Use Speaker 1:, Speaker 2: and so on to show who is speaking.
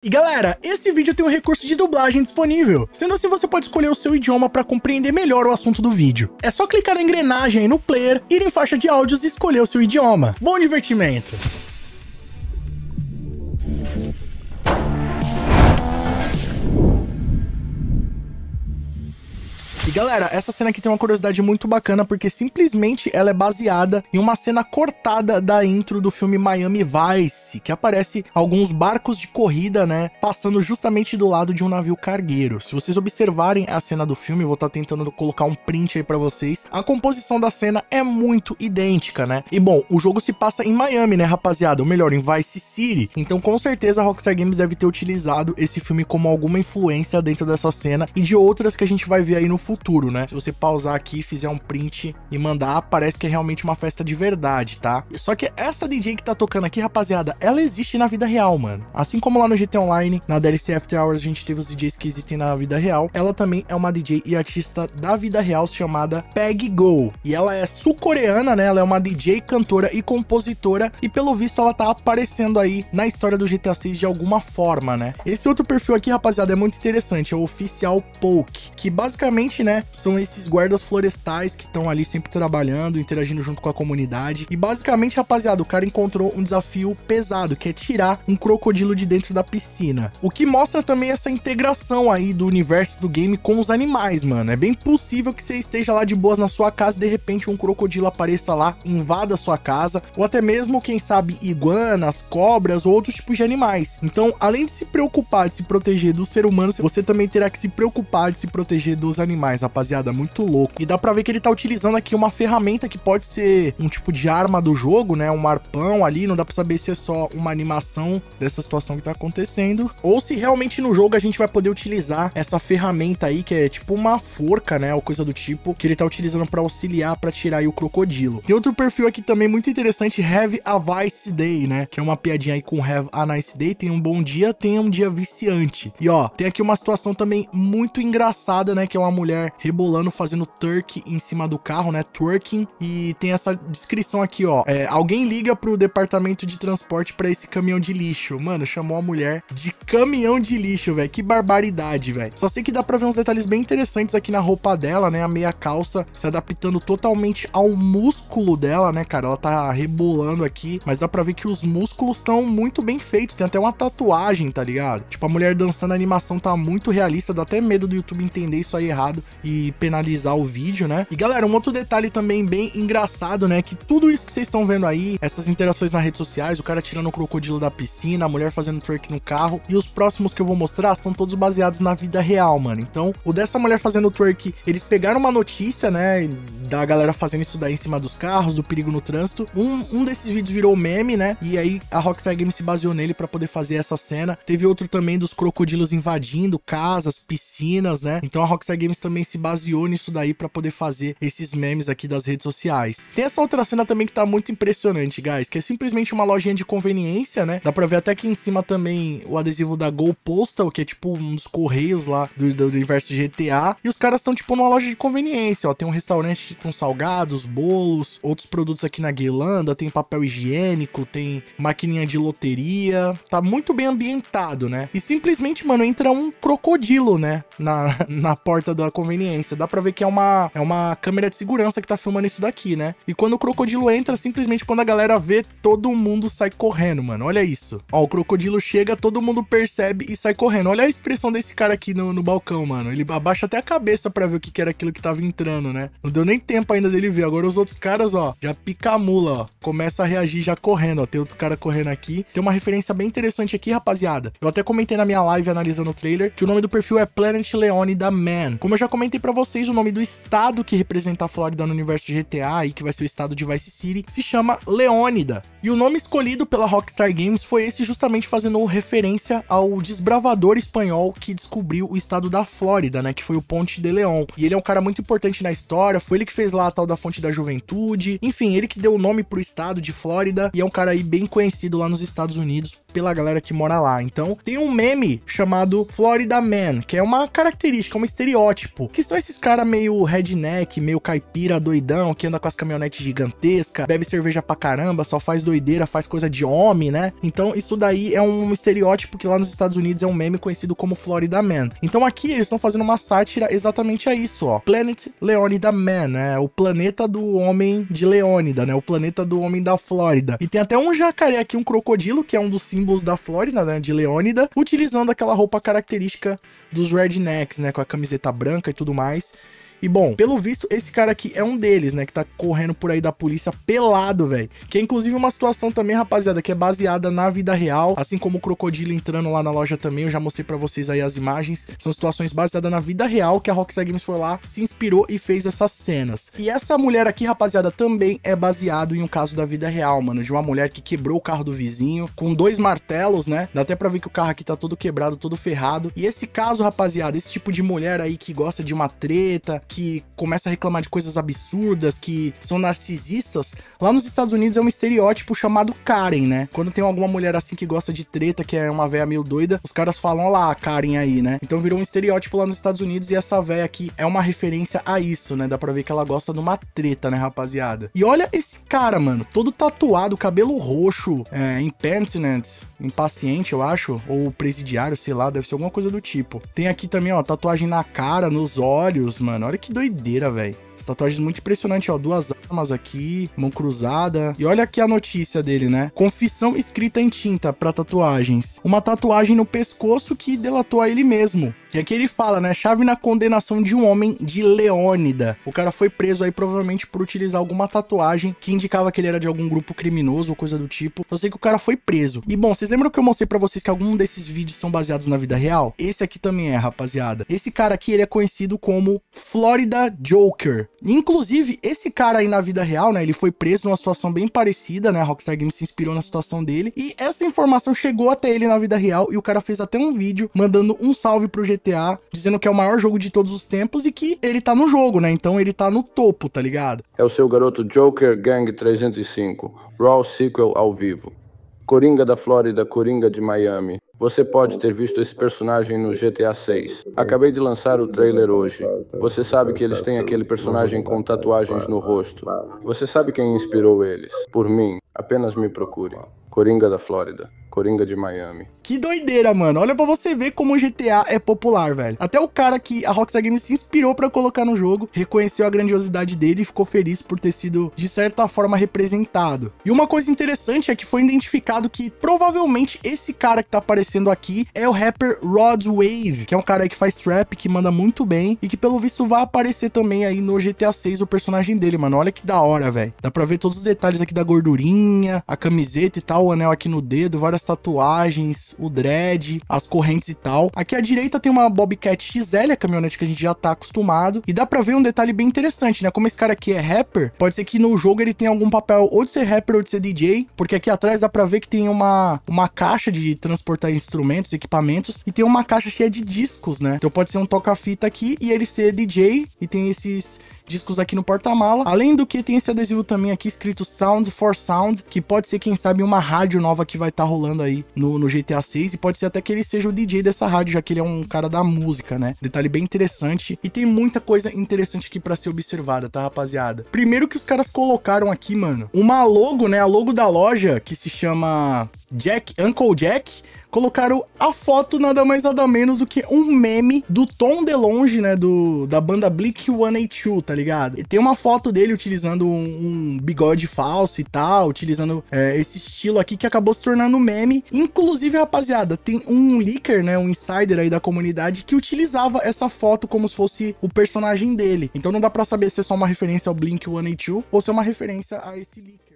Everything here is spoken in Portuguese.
Speaker 1: E galera, esse vídeo tem um recurso de dublagem disponível, sendo assim você pode escolher o seu idioma para compreender melhor o assunto do vídeo. É só clicar na engrenagem aí no player, ir em faixa de áudios e escolher o seu idioma. Bom divertimento! E galera, essa cena aqui tem uma curiosidade muito bacana, porque simplesmente ela é baseada em uma cena cortada da intro do filme Miami Vice, que aparece alguns barcos de corrida, né, passando justamente do lado de um navio cargueiro. Se vocês observarem a cena do filme, eu vou estar tentando colocar um print aí pra vocês, a composição da cena é muito idêntica, né? E bom, o jogo se passa em Miami, né, rapaziada? Ou melhor, em Vice City. Então com certeza a Rockstar Games deve ter utilizado esse filme como alguma influência dentro dessa cena e de outras que a gente vai ver aí no futuro, né? Se você pausar aqui, fizer um print e mandar, parece que é realmente uma festa de verdade, tá? Só que essa DJ que tá tocando aqui, rapaziada, ela existe na vida real, mano. Assim como lá no GTA Online, na DLC After Hours, a gente teve os DJs que existem na vida real, ela também é uma DJ e artista da vida real chamada Peggy Gou. E ela é sul-coreana, né? Ela é uma DJ, cantora e compositora e pelo visto ela tá aparecendo aí na história do GTA 6 de alguma forma, né? Esse outro perfil aqui, rapaziada, é muito interessante, é o Oficial Poke, que basicamente, né, são esses guardas florestais que estão ali sempre trabalhando, interagindo junto com a comunidade. E basicamente, rapaziada, o cara encontrou um desafio pesado, que é tirar um crocodilo de dentro da piscina. O que mostra também essa integração aí do universo do game com os animais, mano. É bem possível que você esteja lá de boas na sua casa e de repente um crocodilo apareça lá, invada a sua casa, ou até mesmo, quem sabe, iguanas, cobras ou outros tipos de animais. Então, além de se preocupar de se proteger do ser humano, você também terá que se preocupar de se proteger dos animais, rapaziada, muito louco. E dá pra ver que ele tá utilizando aqui uma ferramenta que pode ser um tipo de arma do jogo, né, um arpão ali, não dá pra saber se é só uma animação dessa situação que tá acontecendo, ou se realmente no jogo a gente vai poder utilizar essa ferramenta aí, que é tipo uma forca, né, ou coisa do tipo, que ele tá utilizando pra auxiliar, pra tirar aí o crocodilo. Tem outro perfil aqui também muito interessante, Have a Vice Day, né, que é uma piadinha aí com Have a Nice Day, tem um bom dia, tem um dia viciante. E ó, tem aqui uma situação também muito engraçada, né, que é uma mulher rebolando, fazendo twerk em cima do carro, né, twerking, e tem essa descrição aqui, ó, alguém liga pro departamento de transporte pra esse caminhão de lixo. Mano, chamou a mulher de caminhão de lixo, velho, que barbaridade, velho. Só sei que dá pra ver uns detalhes bem interessantes aqui na roupa dela, né, a meia calça se adaptando totalmente ao músculo dela, né, cara, ela tá rebolando aqui, mas dá pra ver que os músculos estão muito bem feitos, tem até uma tatuagem, tá ligado? Tipo, a mulher dançando, a animação tá muito realista, dá até medo do YouTube entender isso aí errado e penalizar o vídeo, né? E galera, um outro detalhe também bem engraçado, né, que tudo isso que vocês estão vendo aí, essas interações nas redes sociais, o cara tirando o crocodilo da piscina, a mulher fazendo twerk no carro, e os próximos que eu vou mostrar são todos baseados na vida real, mano. Então, o dessa mulher fazendo twerk, eles pegaram uma notícia, né, da galera fazendo isso daí em cima dos carros, do perigo no trânsito. Um desses vídeos virou meme, né, e aí a Rockstar Games se baseou nele pra poder fazer essa cena. Teve outro também dos crocodilos invadindo casas, piscinas, né, então a Rockstar Games também se baseou nisso daí pra poder fazer esses memes aqui das redes sociais. Tem essa outra cena também que tá muito impressionante, guys, que é simplesmente uma lojinha de conveniência, né, dá pra ver até aqui em cima também o adesivo da Go Postal, que é tipo um dos correios lá do universo GTA, e os caras estão tipo numa loja de conveniência, ó, tem um restaurante aqui com salgados, bolos, outros produtos aqui na guirlanda, tem papel higiênico, tem maquininha de loteria, tá muito bem ambientado, né, e simplesmente, mano, entra um crocodilo, né, na porta da conveniência. Dá pra ver que é uma câmera de segurança que tá filmando isso daqui, né? E quando o crocodilo entra, simplesmente quando a galera vê, todo mundo sai correndo, mano. Olha isso. Ó, o crocodilo chega, todo mundo percebe e sai correndo. Olha a expressão desse cara aqui no balcão, mano. Ele abaixa até a cabeça pra ver o que era aquilo que tava entrando, né? Não deu nem tempo ainda dele ver. Agora os outros caras, ó, já pica a mula, ó. Começa a reagir já correndo, ó. Tem outro cara correndo aqui. Tem uma referência bem interessante aqui, rapaziada. Eu até comentei na minha live analisando o trailer que o nome do perfil é Planet Leonida Man. Como eu já comentei pra vocês, o nome do estado que representa a Flórida no universo GTA, e que vai ser o estado de Vice City, se chama Leônida. E o nome escolhido pela Rockstar Games foi esse, justamente fazendo referência ao desbravador espanhol que descobriu o estado da Flórida, né, que foi o Ponte de León. E ele é um cara muito importante na história, foi ele que fez lá a tal da Fonte da Juventude, enfim, ele que deu o nome pro estado de Flórida, e é um cara aí bem conhecido lá nos Estados Unidos pela galera que mora lá. Então, tem um meme chamado Florida Man, que é uma característica, um estereótipo, que são esses caras meio redneck, meio caipira, doidão, que anda com as caminhonetes gigantescas, bebe cerveja pra caramba, só faz doideira, faz coisa de homem, né? Então isso daí é um estereótipo que lá nos Estados Unidos é um meme conhecido como Florida Man. Então aqui eles estão fazendo uma sátira exatamente a isso, ó. Planet Leonida Man, né? O planeta do homem de Leônida, né? O planeta do homem da Flórida. E tem até um jacaré aqui, um crocodilo, que é um dos símbolos da Flórida, né? De Leônida, utilizando aquela roupa característica dos rednecks, né? Com a camiseta branca e tudo mais. E bom, pelo visto, esse cara aqui é um deles, né, que tá correndo por aí da polícia pelado, velho. Que é inclusive uma situação também, rapaziada, que é baseada na vida real, assim como o crocodilo entrando lá na loja também, eu já mostrei pra vocês aí as imagens. São situações baseadas na vida real que a Rockstar Games foi lá, se inspirou e fez essas cenas. E essa mulher aqui, rapaziada, também é baseado em um caso da vida real, mano, de uma mulher que quebrou o carro do vizinho com 2 martelos, né? Dá até pra ver que o carro aqui tá todo quebrado, todo ferrado. E esse caso, rapaziada, esse tipo de mulher aí que gosta de uma treta, que começa a reclamar de coisas absurdas, que são narcisistas, lá nos Estados Unidos é um estereótipo chamado Karen, né? Quando tem alguma mulher assim que gosta de treta, que é uma véia meio doida, os caras falam, ó lá, a Karen aí, né? Então virou um estereótipo lá nos Estados Unidos e essa véia aqui é uma referência a isso, né? Dá pra ver que ela gosta de uma treta, né, rapaziada? E olha esse cara, mano, todo tatuado, cabelo roxo, impenitent, impaciente, eu acho, ou presidiário, sei lá, deve ser alguma coisa do tipo. Tem aqui também, ó, tatuagem na cara, nos olhos, mano, olha que doideira, velho. As tatuagens muito impressionantes, ó, 2 armas aqui, mão cruzada. E olha aqui a notícia dele, né? Confissão escrita em tinta pra tatuagens. Uma tatuagem no pescoço que delatou a ele mesmo. Que aqui ele fala, né? Chave na condenação de um homem de Leônida. O cara foi preso aí provavelmente por utilizar alguma tatuagem que indicava que ele era de algum grupo criminoso ou coisa do tipo. Só sei que o cara foi preso. E bom, vocês lembram que eu mostrei pra vocês que algum desses vídeos são baseados na vida real? Esse aqui também é, rapaziada. Esse cara aqui, ele é conhecido como Florida Joker. Inclusive, esse cara aí na vida real, né, ele foi preso numa situação bem parecida, né, a Rockstar Games se inspirou na situação dele, e essa informação chegou até ele na vida real, e o cara fez até um vídeo mandando um salve pro GTA, dizendo que é o maior jogo de todos os tempos e que ele tá no jogo, né, então ele tá no topo, tá ligado?
Speaker 2: É o seu garoto Joker Gang 305, Raw Sequel ao vivo. Coringa da Flórida, Coringa de Miami. Você pode ter visto esse personagem no GTA 6. Acabei de lançar o trailer hoje. Você sabe que eles têm aquele personagem com tatuagens no rosto. Você sabe quem inspirou eles? Por mim, apenas me procure. Coringa da Flórida, Coringa de Miami.
Speaker 1: Que doideira, mano. Olha pra você ver como o GTA é popular, velho. Até o cara que a Rockstar Games se inspirou pra colocar no jogo, reconheceu a grandiosidade dele e ficou feliz por ter sido, de certa forma, representado. E uma coisa interessante é que foi identificado que, provavelmente, esse cara que tá aparecendo aqui é o rapper Rod Wave, que é um cara aí que faz trap, que manda muito bem, e que, pelo visto, vai aparecer também aí no GTA 6 o personagem dele, mano. Olha que da hora, velho. Dá pra ver todos os detalhes aqui da gordurinha, a camiseta e tal, o anel aqui no dedo, várias tatuagens, o dread, as correntes e tal. Aqui à direita tem uma Bobcat XL, a caminhonete que a gente já tá acostumado. E dá pra ver um detalhe bem interessante, né? Como esse cara aqui é rapper, pode ser que no jogo ele tenha algum papel ou de ser rapper ou de ser DJ, porque aqui atrás dá pra ver que tem uma caixa de transportar instrumentos, equipamentos, e tem uma caixa cheia de discos, né? Então pode ser um toca-fita aqui e ele ser DJ, e tem esses discos aqui no porta-mala. Além do que tem esse adesivo também aqui escrito Sound for Sound, que pode ser, quem sabe, uma rádio nova que vai estar rolando aí no GTA 6, e pode ser até que ele seja o DJ dessa rádio, já que ele é um cara da música, né? Detalhe bem interessante, e tem muita coisa interessante aqui pra ser observada, tá, rapaziada? Primeiro que os caras colocaram aqui, mano, uma logo, né? A logo da loja, que se chama Uncle Jack, colocaram a foto nada mais nada menos do que um meme do Tom DeLonge, né, da banda Blink-182, tá ligado? E tem uma foto dele utilizando um bigode falso e tal, utilizando esse estilo aqui que acabou se tornando meme. Inclusive, rapaziada, tem um leaker, né, um insider aí da comunidade que utilizava essa foto como se fosse o personagem dele. Então não dá pra saber se é só uma referência ao Blink-182 ou se é uma referência a esse leaker.